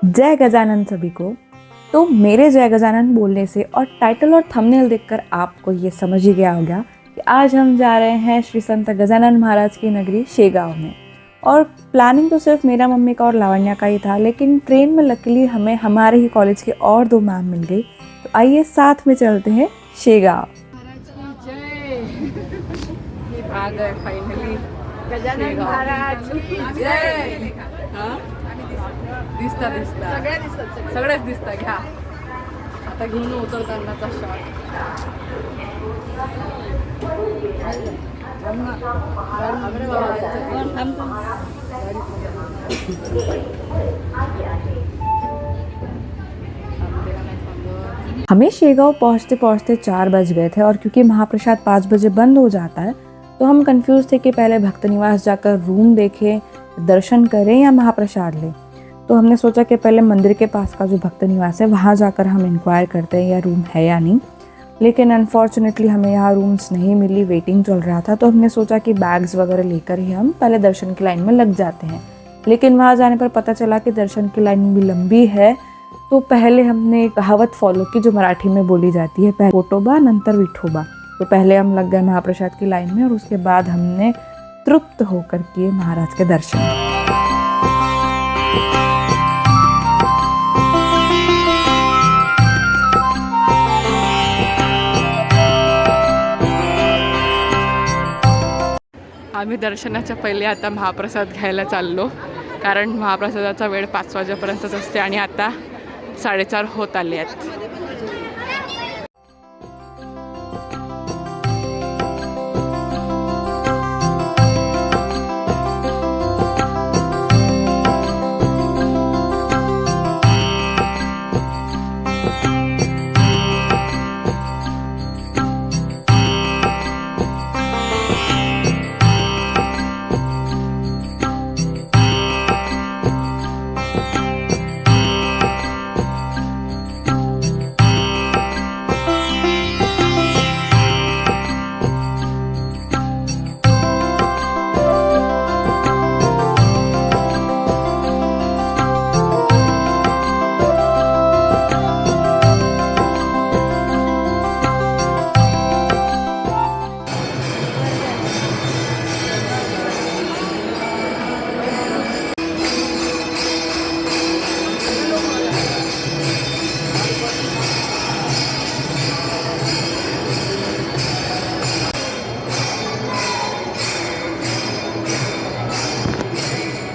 जय गजानन सभी को। तो मेरे जय गजानन बोलने से और टाइटल और थंबनेल देखकर आपको ये समझ ही गया होगा कि आज हम जा रहे हैं श्री संत गजानन महाराज की नगरी शेगांव में। और प्लानिंग तो सिर्फ मेरा, मम्मी का और लावण्या का ही था, लेकिन ट्रेन में लकीली हमें हमारे ही कॉलेज के और 2 मैम मिल गई। तो आइए साथ में चलते हैं शेगांव। आ गए फाइनली गजानन महाराज जय। दिसता सगळ्याच दिसता घ्या आता घेऊन उतरतानाचा शॉट हमें शेगांव पहुँचते पहुँचते 4 बज गए थे और क्योंकि महाप्रसाद 5 बजे बंद हो जाता है तो हम कंफ्यूज थे कि पहले भक्त निवास जाकर रूम देखें, दर्शन करें या महाप्रसाद लें। तो हमने सोचा कि पहले मंदिर के पास का जो भक्त निवास है वहाँ जाकर हम इंक्वायर करते हैं या रूम है या नहीं। लेकिन अनफॉर्चुनेटली हमें यहाँ रूम्स नहीं मिली, वेटिंग चल रहा था। तो हमने सोचा कि बैग्स वगैरह लेकर ही हम पहले दर्शन की लाइन में लग जाते हैं। लेकिन वहाँ जाने पर पता चला कि दर्शन की लाइन भी लंबी है। तो पहले हमने कहावत फॉलो की जो मराठी में बोली जाती है, पहले पोटोबा नंतर विठोबा। तो पहले हम लग गए महाप्रसाद की लाइन में और उसके बाद हमने तृप्त होकर किए महाराज के दर्शन। आम्ही दर्शनाच्या पहिले आता महाप्रसाद घ्यायला चाललो, कारण महाप्रसादाचा वेळ 5 वाजेपर्यंतच असते आणि आता 4:30 होत आले आहेत.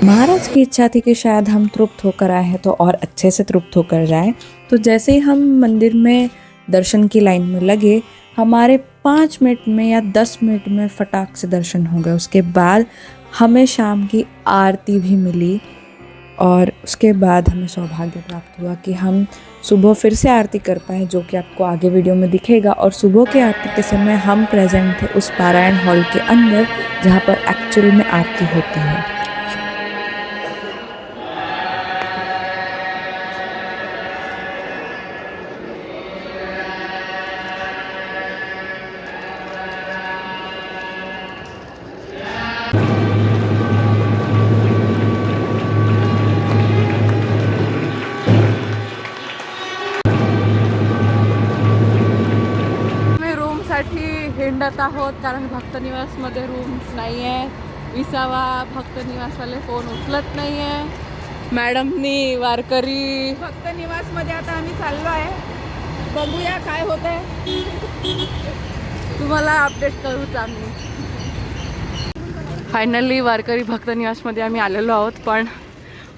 महाराज की इच्छा थी कि शायद हम तृप्त होकर आए हैं तो और अच्छे से तृप्त होकर जाएं। तो जैसे ही हम मंदिर में दर्शन की लाइन में लगे, हमारे 5 मिनट में या 10 मिनट में फटाक से दर्शन हो गए। उसके बाद हमें शाम की आरती भी मिली और उसके बाद हमें सौभाग्य प्राप्त हुआ कि हम सुबह फिर से आरती कर पाए, जो कि आपको आगे वीडियो में दिखेगा। और सुबह की आरती के समय हम प्रेजेंट थे उस पारायण हॉल के अंदर जहाँ पर एक्चुअल में आरती होती है। हिंडत आहोत कारण भक्त निवासमध्ये रूम्स नाही आहे. 20वा भक्त निवासवाले फोन उचलत नाही आहे. मॅडमनी वारकरी भक्त निवास मध्ये आता आम्ही चाललो आहे, बघूया काय होत आहे. तुम्हाला अपडेट करूच आम्ही. फायनली वारकरी भक्त निवासमध्ये आम्ही आलेलो आहोत, पण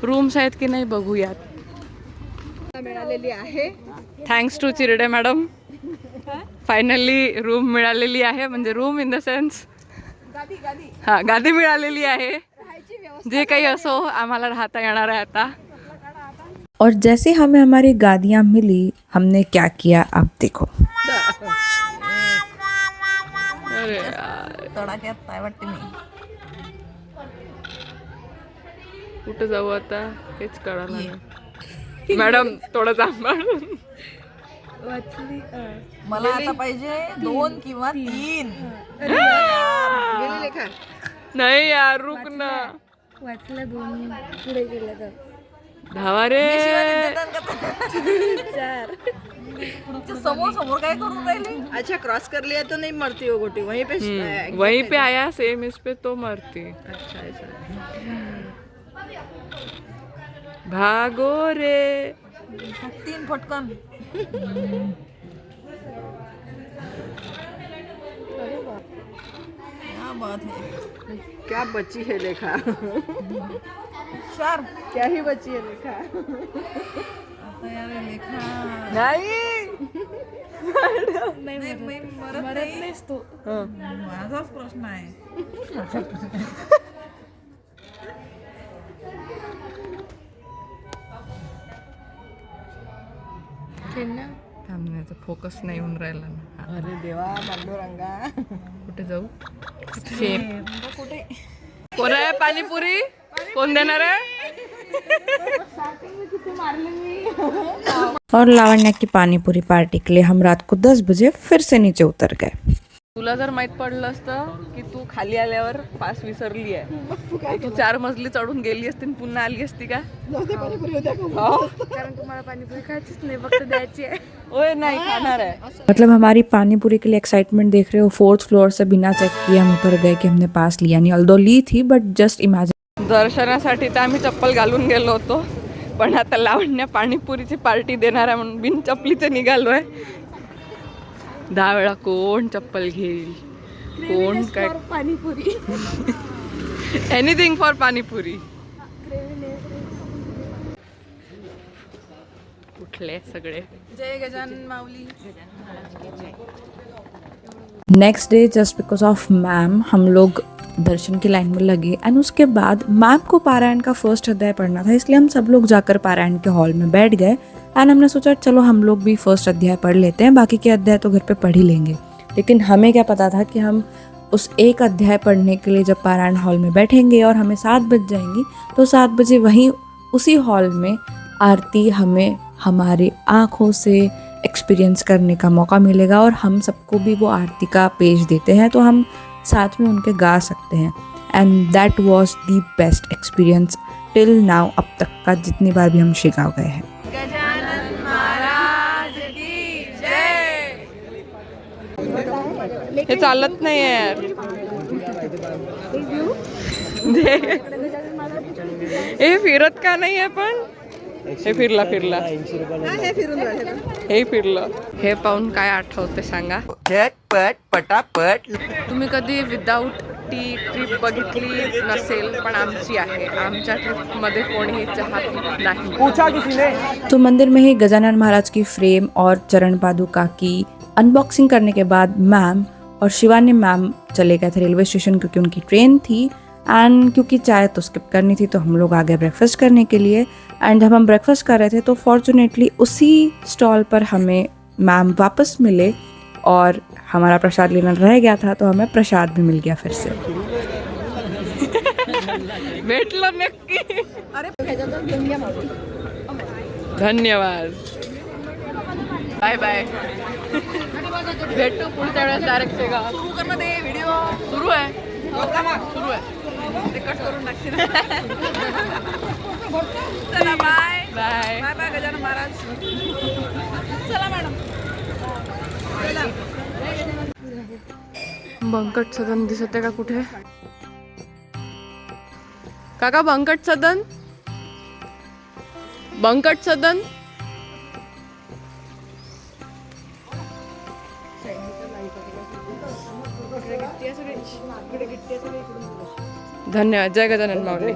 रूम्स आहेत की नाही बघूयात. मिळालेली आहे thanks to Chirde madam. Finally room मिळालेली आहे, म्हणजे रूम इन द सेन्स गादी मिळालेली आहे. जे काही असो आम्हाला राहता येणार आहे आता. और जैसे हमें हमारी गादियाँ मिली, हमने क्या किया आप देखो। अरे यार, तडाख्यात काय वाटते मी. कुठं जाऊ आता हेच कळलं नाही. मॅडम थोडं सांभाळून. मला आता पाहिजे 2 किंवा 3. नाही यार रुक ना. वाचलं 2 पुढे गेलं तर धावा रे. समोर समोर काय करून राहिली. अच्छा क्रॉस कर लिया तो नहीं मरती वो गोटी वहीं पे. वहीं पे आया सेम इस पे तो मरती. अच्छा ऐसा. भागो रे. 3 फटकन. क्या बात है. क्या बची है देखा. शार क्या ही बची है देखा. आता यार लेखा. नाही. नाही मरत नाहीस तू. माझाच प्रश्न आहे. थांबण्याचा फोकस नाही होऊन राहिला ना. अरे देवा पांडुरंगा. कुठे जाऊ. शेप. कुठे. कोण आहे पाणीपुरी. कोण देणार आहे. और लावण्या की पानीपुरी पार्टी के लिए हम रात को 10 बजे फिर से नीचे उतर गए. तुला जर माहित पडलं असतं की तू खाली आल्यावर पास विसरली आहे तर तू 4 मजली चढून गेली असती आणि पुन्हा आली असती का. कारण तुम्हाला पाणीपुरी खायचीच नाही फक्त द्यायची आहे. ओए नाही खाणार आहे. मतलब हमारी पानीपुरी के लिए एक्साइटमेंट देख रहे हो. 4th फ्लोर से बिना चेक किए हम ऊपर गए कि हमने पास लिया नहीं. ऑल्दो ली थी बट जस्ट इमेजिन. दर्शनासाठी तर आम्ही चप्पल घालून गेलो होतो पण आता लावण्या पाणीपुरीची पार्टी देणार आहे म्हणून बिन चपलीचे निघालोय. 10 वेळा कोण चप्पल घेईल. कोण काय. पाणीपुरी. Anything for panipuri. कुठले सगळे. जय Gajanan Mauli. Next day just because of ma'am हम लोग दर्शन की लाइन में लगे एंड उसके बाद मैम को पारायण का फर्स्ट अध्याय पढ़ना था इसलिए हम सब लोग जाकर पारायण के हॉल में बैठ गए एंड हमने सोचा चलो हम लोग भी फर्स्ट अध्याय पढ़ लेते हैं, बाकी के अध्याय तो घर पे पढ़ ही लेंगे. लेकिन हमें क्या पता था कि हम उस एक अध्याय पढ़ने के लिए जब पारायण हॉल में बैठेंगे और हमें 7 बज जाएंगी तो 7 बजे वहीं उसी हॉल में आरती हमें हमारी आँखों से एक्सपीरियंस करने का मौका मिलेगा और हम सबको भी वो आरती का पेज देते हैं तो हम साथ में उनके गा सकते हैं. End that was the best experience till now. अब तक का जितनी बार भी हम शिगांव गए हैं. गजानन महाराज की जय. हे चालत नाही यार. हे फिरत का नाही आहे पण. हे फिरला हे फिरलं. हे पाहून काय आठवते सांगा. झटपट पटापट. तुम्ही कधी विदाऊट टी ट्रिप बघितली नसेल पण आमची आहे. आमच्या ट्रिपमध्ये कोणीही चहा पीत नाही. पूछा किसी ने. तो मंदिर में ही गजानन महाराज की फ्रेम और चरण पादुका की अनबॉक्सिंग करने के बाद मैम और शिवानी मैम चले गए थे रेलवे स्टेशन क्योंकि उनकी ट्रेन थी. एंड क्योंकि चाय तो स्किप करनी थी तो हम लोग आ गए ब्रेकफास्ट करने के लिए. एंड जब हम ब्रेकफास्ट कर रहे थे तो फॉर्चुनेटली उसी स्टॉल पर हमें मैम वापस मिले और हमारा प्रसाद लेना रह गया था तो हमें प्रसाद भी मिल गया फिर से. भेटलं नक्की. अरे धन्यवाद. Bye bye. भेटू पुढच्या वेळेस डायरेक्ट शेगाव. सुरू कर ना ते व्हिडिओ. सुरू आहे. सुरू आहे. ते कट करून टाकशील. चला bye bye. Bye bye Gajanan Maharaj. चला मॅडम. बंकट सदन दिसत आहे का कुठे. काका बंकट सदन. बंकट सदन. धन्यवाद. जय गजानन माऊली.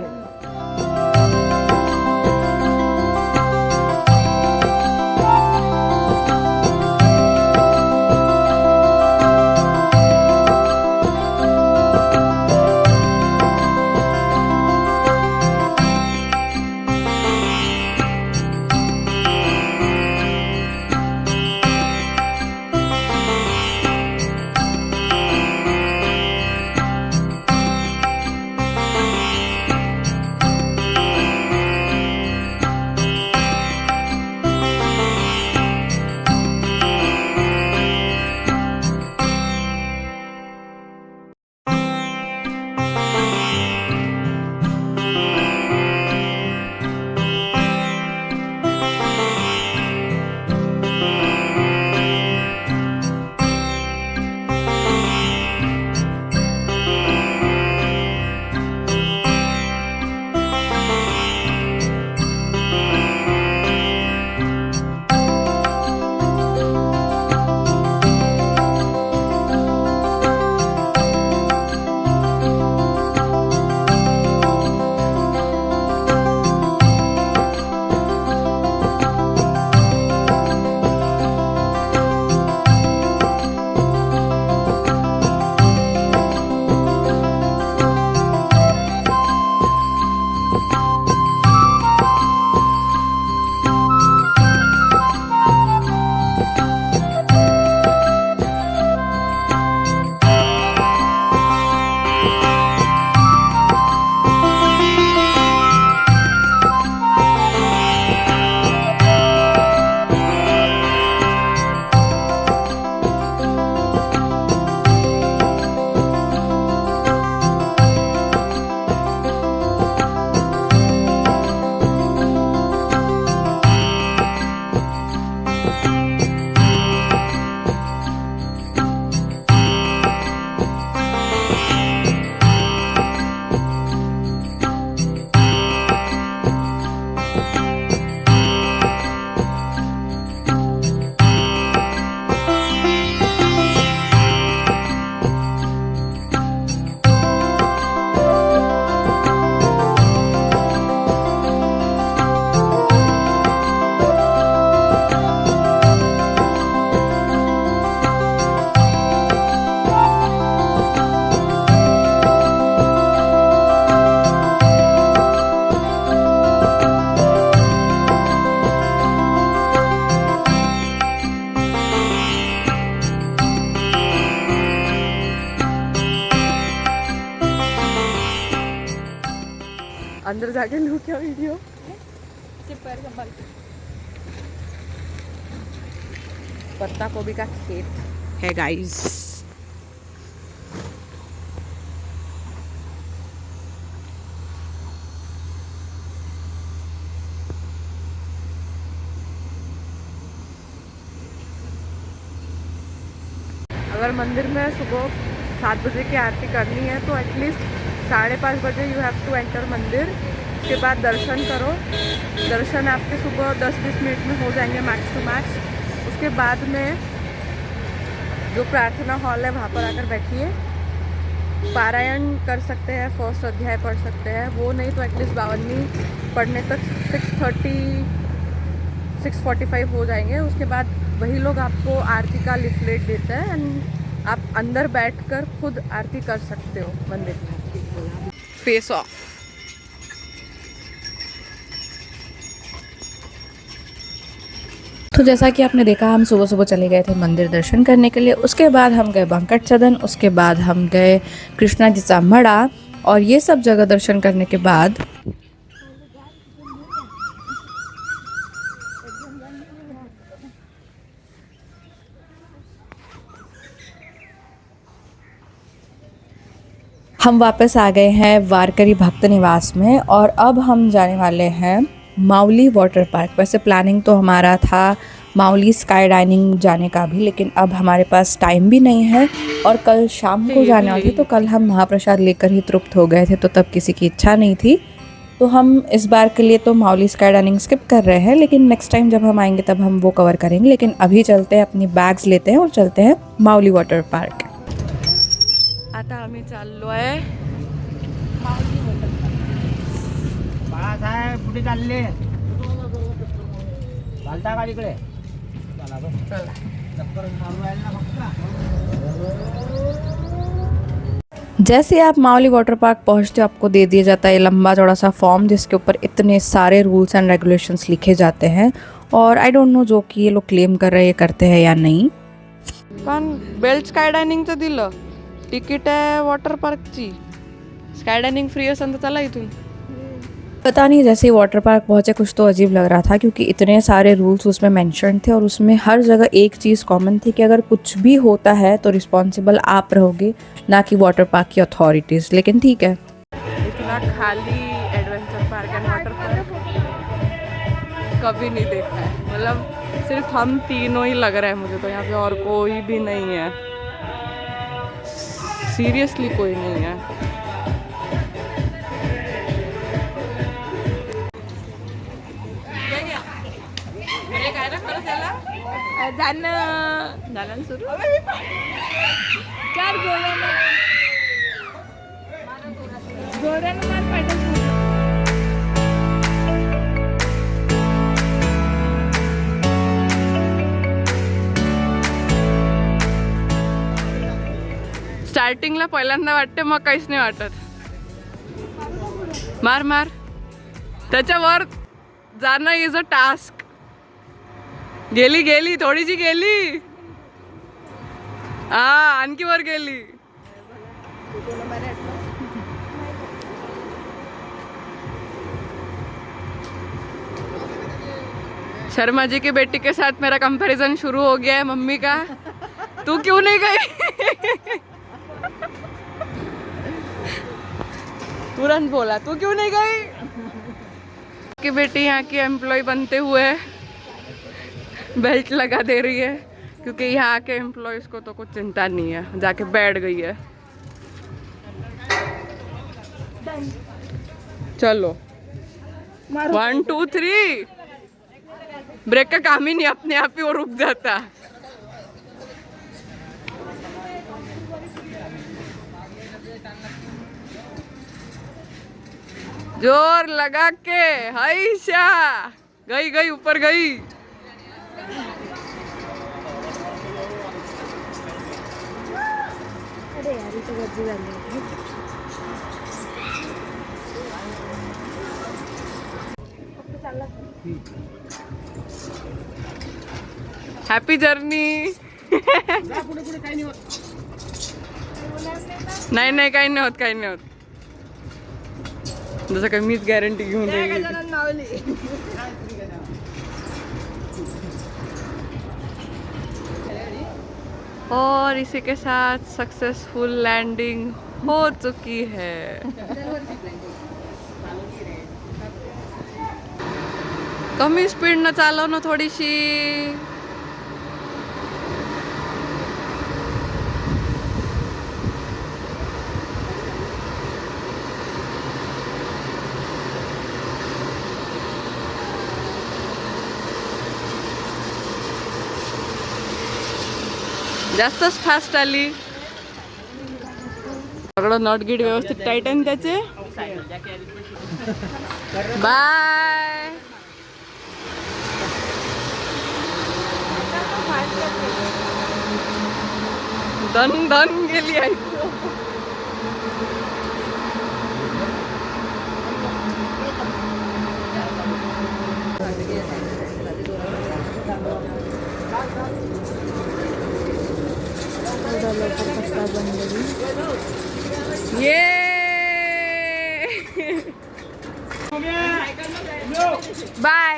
जाके लूँ क्या वीडियो? पत्ता गोभी का खेत है गाइस। अगर मंदिर में सुबह 7 बजे की आरती करनी है तो एटलीस्ट 5:30 बजे यू हैव टू एंटर मंदिर। उसके बाद दर्शन करो। दर्शन आपके सुबह 10-20 मिनट में हो जाएंगे मैक्स टू मैक्स। उसके बाद में जो प्रार्थना हॉल है वहाँ पर आकर बैठिए, पारायण कर सकते हैं, फर्स्ट अध्याय पढ़ सकते हैं। वो नहीं तो एटलीस्ट 52 पढ़ने तक 6:45 हो जाएंगे। उसके बाद वही लोग आपको आरती का लिफलेट देते हैं एंड आप अंदर बैठकर खुद आरती कर सकते हो मंदिर में। Face of. तो जैसा कि आपने देखा, हम सुबह सुबह चले गए थे मंदिर दर्शन करने के लिए। उसके बाद हम गए बंकट सदन, उसके बाद हम गए कृष्णा जी चा मड़ा, और ये सब जगह दर्शन करने के बाद हम वापस आ गए हैं वारकरी भक्त निवास में, और अब हम जाने वाले हैं माउली वाटर पार्क। वैसे प्लानिंग तो हमारा था माउली स्काई डाइनिंग जाने का भी, लेकिन अब हमारे पास टाइम भी नहीं है और कल शाम को जाने वाली थी, तो कल हम महाप्रसाद लेकर ही तृप्त हो गए थे, तो तब किसी की इच्छा नहीं थी। तो हम इस बार के लिए तो माउली स्काई डाइनिंग स्किप कर रहे हैं, लेकिन नेक्स्ट टाइम जब हम आएंगे तब हम वो कवर करेंगे। लेकिन अभी चलते हैं, अपनी बैग्स लेते हैं और चलते हैं माउली वाटर पार्क। आता आम्ही चाललो आहे बाळासाहेब कुठे चालले? चालता का इकडे? चला बस. चला. चक्कर मारून राहिला ना फक्त. जैसे आप माउली वाटर पार्क पहुंचते हो, आपको दे दिया जाता है ये लंबा चौड़ा सा फॉर्म, जिसके ऊपर इतने सारे रूल्स एंड रेगुलेशंस लिखे जाते हैं, और आई डोंट नो जो कि ये लोग क्लेम कर रहे हैं ये करते हैं या नहीं। पण बेल्ट स्काय डायनिंगचं दिलं, तिकीट आहे वॉटर पार्कची, स्काय डायनिंग फ्री असेल तर चला इथून. पता नहीं, जैसे ही वाटर पार्क पहुंचे कुछ तो अजीब लग रहा था, क्योंकि इतने सारे रूल्स उसमें मेंशन थे, और उसमें हर जगह एक चीज़ कॉमन थी कि अगर कुछ भी होता है तो रिस्पॉन्सिबल आप रहोगे, ना कि वाटर पार्क की अथॉरिटीज़। लेकिन ठीक है। इतना खाली adventure park and water park कभी नहीं देखा है। मतलब सिर्फ हम तीनों ही लग रहे हैं मुझे तो, यहाँ पे और कोई भी नहीं है, सीरियसली कोई नहीं है। जाणं सुरू चार गोऱ्यानं मार पाहिजे. स्टार्टिंगला पहिल्यांदा वाटते, मग काहीच नाही वाटत. मार मार. त्याच्यावर जाणं इज अ टास्क. गेली गेली थोडीशी गेली, हा आणखी वर गेली. शर्मा जी की बेटी के साथ मेरा कंपैरिजन शुरू हो गया है मम्मी का. तू क्यों नहीं गई? तुरंत बोला तू क्यों नहीं गई? की बेटी यहाँ की एम्प्लॉय बनते हुए बेल्ट लगा दे रही है, क्योंकि यहाँ के एम्प्लॉयज को तो कुछ चिंता नहीं है, जाके बैठ गई है. चलो 1 2 3. ब्रेक का काम ही नहीं, अपने आप ही वो रुक जाता. जोर लगा के हाइशा. गई गई ऊपर गई. अरे यार इथे गर्दी झाली. Happy journey. नाही नाही काही नाही होत, काही नाही होत. जसं काही मीच गॅरंटी घेऊन राहिली. गजानन माऊली. और इसी के साथ सक्सेसफुल लैंडिंग हो चुकी है. कमी स्पीड न चालव ना थोडीशी. जास्तच फास्ट आली. सगळं नट गिट व्यवस्थित टाईट आहे ना त्याचे. बाय. दन दन गेली आहे. ये बाय.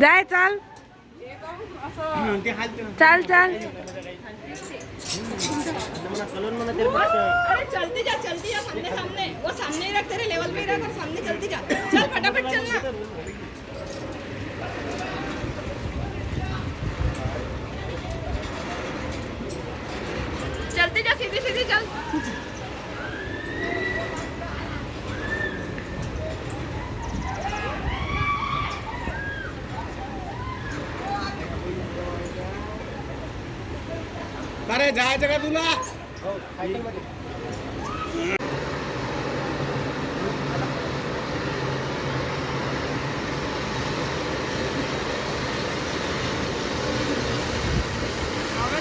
जाय चाल चाल चाल. अरे चलती जा सामने सामने. वो सामने ही रख, तेरे लेवल पे ही रख और सामने चलती जा. चल फटाफट चल ना. चलती जा, सीधी सीधी चल. अरे जायचं का तुला?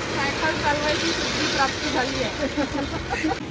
सायकल चालवायची सिद्धी प्राप्त झाली आहे.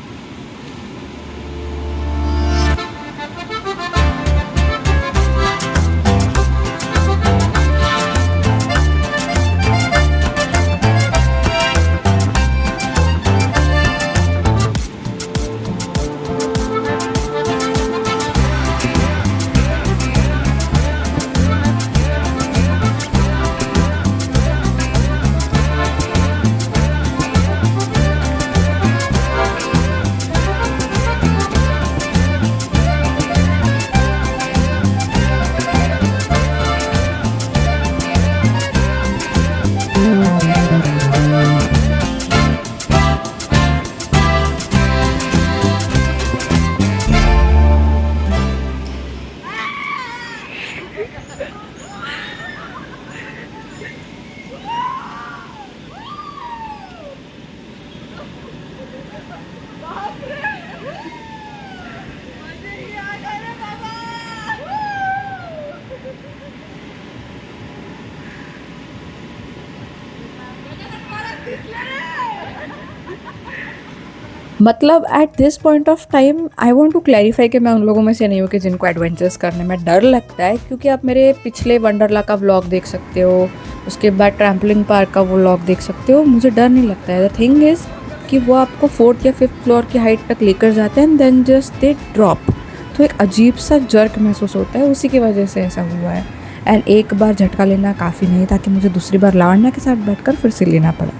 मतलब at this point of time I want to clarify कि मैं उन लोगों में से नहीं हूँ कि जिनको एडवेंचर्स करने में डर लगता है, क्योंकि आप मेरे पिछले वंडरला का व्लॉग देख सकते हो, उसके बाद ट्रैम्पलिंग पार्क का व्लॉग देख सकते हो. मुझे डर नहीं लगता है. द थिंग इज़ कि वो आपको 4th या 5th फ्लोर की हाइट तक लेकर जाते हैं and then just they drop. तो एक अजीब सा जर्क महसूस होता है, उसी की वजह से ऐसा हुआ है. एंड एक बार झटका लेना काफ़ी नहीं था कि मुझे दूसरी बार लावण्या के साथ बैठकर फिर से लेना पड़ा.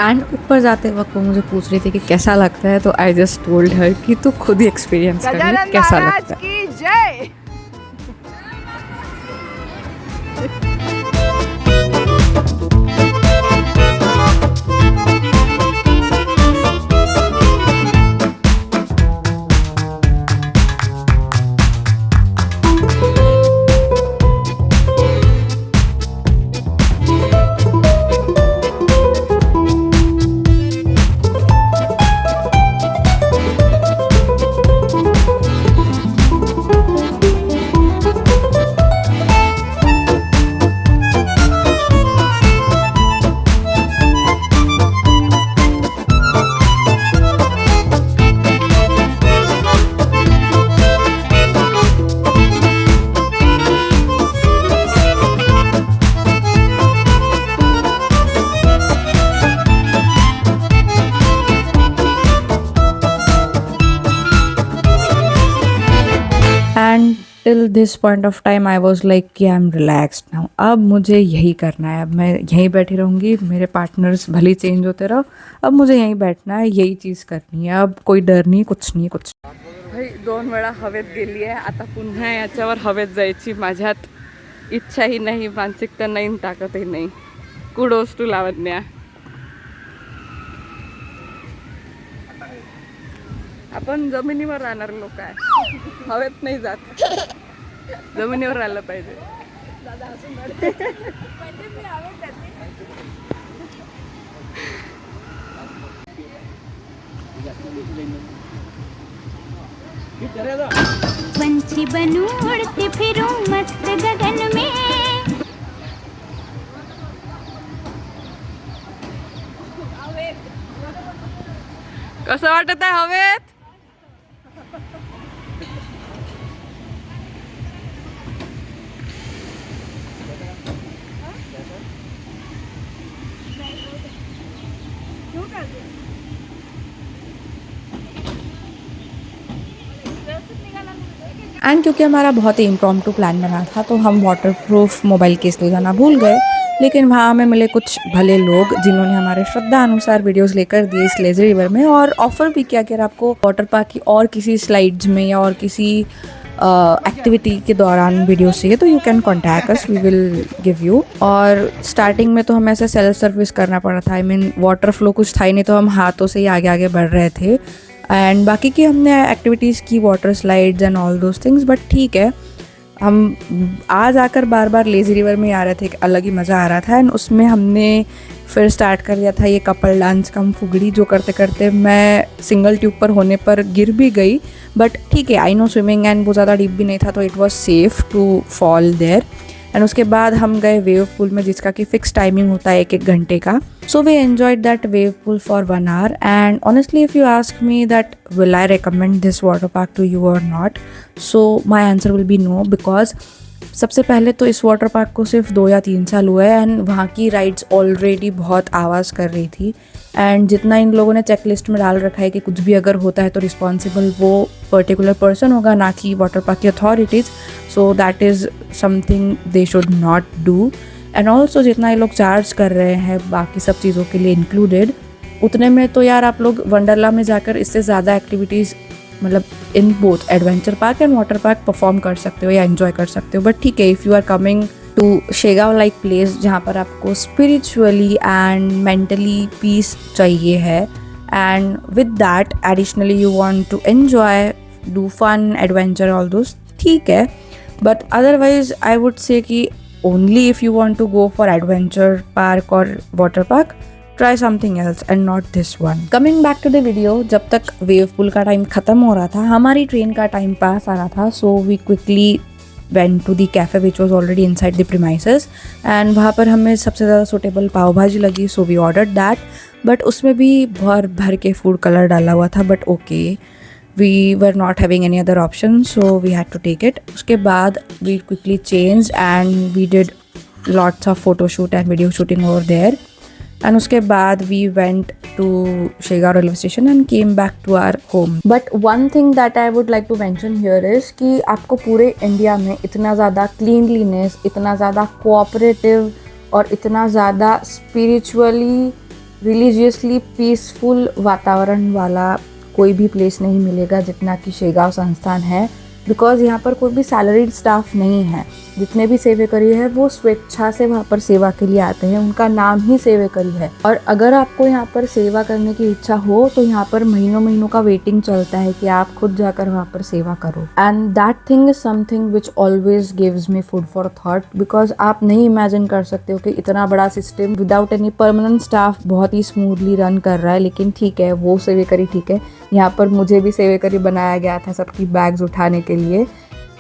एंड ऊपर जाते वक्त वो मुझे पूछ रही थी कि कैसा लगता है, तो आई जस्ट टोल्ड हर कि तू खुद ही एक्सपीरियंस कर ले गजानन कैसा महाराज लगता है. की जय. Till this point of time I was like कि आई एम रिलैक्सड नाउ, अब मुझे यही करना है, अब मैं यहीं बैठी रहूँगी, मेरे पार्टनर्स भले चेंज होते रहो, अब मुझे यहीं बैठना है, यही चीज़ करनी है, अब कोई डर नहीं, कुछ नाही कुछ. भाई 2 वेळा हवेत गेली आहे, आता पुन्हा याच्यावर हवेत जायची माझ्यात इच्छाही नाही, मानसिकता नाही, ताकदही नाही. कुडोस टू लावण्या. आपण जमिनीवर राहणार लोक आहे, हवेत नाही जात, जमिनीवर राहिलं पाहिजे. पंछी बनूं उड़ती फिरूं मस्त गगन में. कसं वाटत आहे हवेत? एंड क्योंकि हमारा बहुत ही इम्प्रॉम्प्टू प्लान बना था तो हम वाटरप्रूफ मोबाइल केस ले जाना भूल गए, लेकिन वहाँ हमें मिले कुछ भले लोग जिन्होंने हमारे श्रद्धा अनुसार वीडियोस लेकर दिए इस लेजर रिवर में, और ऑफर भी किया कि अगर आपको वाटर पार्क की और किसी स्लाइड्स में या और किसी एक्टिविटी के दौरान वीडियोस चाहिए तो you can contact us, we will give you. और स्टार्टिंग में तो हमें ऐसे सेल्फ सर्विस करना पड़ा था, आई मीन वाटर फ्लो कुछ था ही नहीं, तो हम हाथों से ही आगे आगे बढ़ रहे थे. एंड बाकी की हमने एक्टिविटीज़ की, water slides end all those things, but ठीक है, हम आज आकर बार बार लेज़ी रिवर में आ रहे थे, एक अलग ही मज़ा आ रहा था. एंड उसमें हमने फिर स्टार्ट कर दिया था ये कपल डांस कम फुगड़ी, जो करते करते मैं सिंगल ट्यूब पर होने पर गिर भी गई, बट ठीक है, आई नो स्विमिंग एंड वो ज़्यादा डीप भी नहीं था, तो it was safe to fall there. And उसके बाद हम गए वेव पूल में, जिसका कि फिक्स टाइमिंग होता है 1-1 घंटे का. So we enjoyed that wave pool for 1 hour. And honestly if you ask me that will I recommend this water park to you or not, so my answer will be no. Because सबसे पहले तो इस water park को सिर्फ 2 या 3 साल हुए हैं, end वहाँ की राइड्स ऑलरेडी बहुत आवाज़ कर रही थी. एंड जितना इन लोगों ने चेक लिस्ट में डाल रखा है कि कुछ भी अगर होता है तो रिस्पॉन्सिबल वो पर्टिकुलर पर्सन होगा, ना कि वाटर पार्क की authorities. So that is something they should not do. End also जितना ये लोग चार्ज कर रहे हैं बाकी सब चीज़ों के लिए इंक्लूडेड, उतने में तो यार आप लोग वंडरला में जाकर इससे ज़्यादा एक्टिविटीज़ मतलब in both adventure park and water park perform कर सकते हो या एंजॉय कर सकते हो. बट ठीक है, if you are coming to Shegaon like place जहाँ पर आपको स्पिरिचुअली एंड मेंटली पीस चाहिए है, and with that additionally you want to enjoy, do fun, adventure, all those, ठीक है. But otherwise I would say कि only if you want to go for adventure park or water park, try something else and not this one. Coming back to the video, जब तक wave पूल का time ख़त्म हो रहा था, हमारी train का टाइम पास आ रहा था, so we quickly went to the cafe which was already inside the premises. and वहाँ पर हमें सबसे ज़्यादा सुटेबल पाव भाजी लगी, so we ordered that. but उसमें भी भर भर के फूड कलर डाला हुआ था, but okay, we were not having any other option, so we had to take it. उसके बाद we quickly changed and we did lots of photo shoot and video shooting over there. And उसके बाद we went to Shegaon railway station and came back to our home. But one thing that I would like to mention here is कि आपको पूरे India में इतना ज़्यादा cleanliness, इतना ज़्यादा cooperative और इतना ज़्यादा spiritually, religiously peaceful वातावरण वाला कोई भी प्लेस नहीं मिलेगा जितना कि शेगांव संस्थान है. बिकॉज यहाँ पर कोई भी सैलरीड स्टाफ नहीं है, जितने भी सेवेकरी है वो स्वेच्छा से वहाँ पर सेवा के लिए आते हैं, उनका नाम ही सेवेकरी है. और अगर आपको यहाँ पर सेवा करने की इच्छा हो तो यहाँ पर महीनों महीनों का वेटिंग चलता है कि आप खुद जाकर वहाँ पर सेवा करो. End that thing is something which always gives me food for thought, because आप नहीं इमेजिन कर सकते हो कि इतना बड़ा system without any permanent staff बहुत ही स्मूथली रन कर रहा है. लेकिन ठीक है, वो सेवेकरी ठीक है, यहाँ पर मुझे भी सेवेकरी बनाया गया था सबकी बैग्स उठाने के लिए.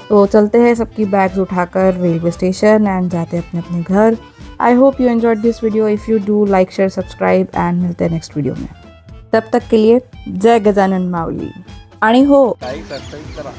तो चलते हैं सबकी बैग्स उठाकर रेलवे स्टेशन एंड जाते हैं अपने अपने घर. I hope you enjoyed this video. If you do, like, share, subscribe end मिलते हैं नेक्स्ट वीडियो में. तब तक के लिए जय गजानन माऊली. आणि हो, काही करता करा.